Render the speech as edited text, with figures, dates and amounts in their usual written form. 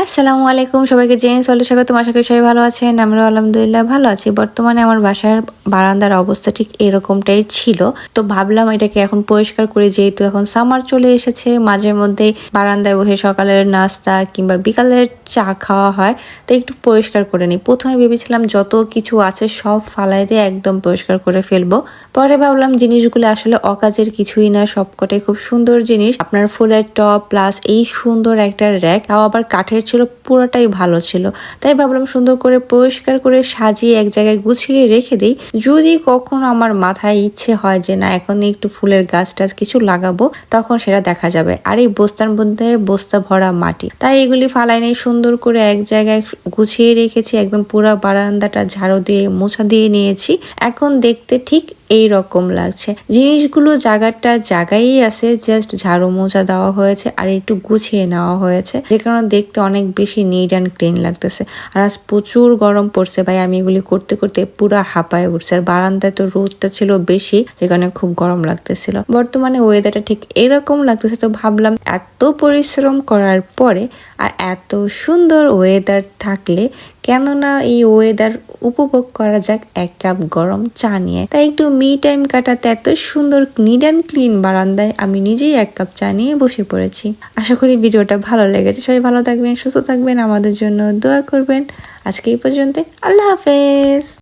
আসসালামু আলাইকুম, সবাইকে জেনে চলে স্বাগত। আশা করি সবাই ভালো আছেন। আমরা আলহামদুলিল্লাহ ভালো আছি। বর্তমানে আমার বাসার বারান্দার অবস্থা ঠিক এরকমটাই ছিল, তো ভাবলাম এটাকে এখন পরিষ্কার করে, যেহেতু এখন সামার চলে এসেছে, মাঝে মধ্যে বারান্দায় বসে সকালের নাস্তা কিংবা বিকালের চা খাওয়া হয়, তো একটু পরিষ্কার করে নিই। প্রথমে ভেবেছিলাম যত কিছু আছে সব ফালাই দিয়ে একদম পরিষ্কার করে ফেলবো, পরে ভাবলাম জিনিসগুলো আসলে অকাজের কিছুই না, সবকটাই খুব সুন্দর জিনিস। আপনার ফুলের টব প্লাস এই সুন্দর একটা র্যাক, তাও আবার কাঠের ছিল, পুরোটাই ভালো ছিল। তাই ভাবলাম সুন্দর করে পরিষ্কার করে সাজিয়ে এক জায়গায় গুছিয়ে রেখে দিই। যদি কখনো আমার মাথায় ইচ্ছে হয় যে না এখন একটু ফুলের গাছ টাছ কিছু লাগাবো, তখন সেটা দেখা যাবে। আর এই বস্তার মধ্যে বস্তা ভরা মাটি, তাই এগুলি ফালাই নেই, সুন্দর করে এক জায়গায় গুছিয়ে রেখেছি। একদম পুরো বারান্দাটা ঝাড়ু দিয়ে মোছা দিয়ে নিয়েছি। এখন দেখতে ঠিক এই রকম লাগছে। জিনিসগুলো জায়গাটা জায়গায় আছে, জাস্ট ঝাড়ু মোছা দেওয়া হয়েছে আর একটু গুছিয়ে নেওয়া হয়েছে, যে কারণে দেখতে অনেক বেশি নিট অ্যান্ড ক্লিন লাগতেছে। আর আজ প্রচুর গরম পড়ছে ভাই, আমি এগুলি করতে করতে পুরো হাঁপায় উঠছে। আর বারান্দায় তো রোদটা ছিল বেশি, যে কারণে খুব গরম লাগতেছিল। বর্তমানে ওয়েদারটা ঠিক এরকম লাগতেছে, তো ভাবলাম এত পরিশ্রম করার পরে আর এত সুন্দর ওয়েদার থাকলে কেন না এই ওয়েদার উপভোগ করা যাক এক কাপ গরম চা নিয়ে। তাই একটু মি টাইম কাটাতে এত সুন্দর নিট অ্যান্ড ক্লিন বারান্দায় আমি নিজেই এক কাপ চা নিয়ে বসে পড়েছি। আশা করি ভিডিওটা ভালো লেগেছে। সবাই ভালো থাকবেন, সুস্থ থাকবেন, আমাদের জন্য দোয়া করবেন। আজকে এই পর্যন্ত, আল্লাহ হাফেজ।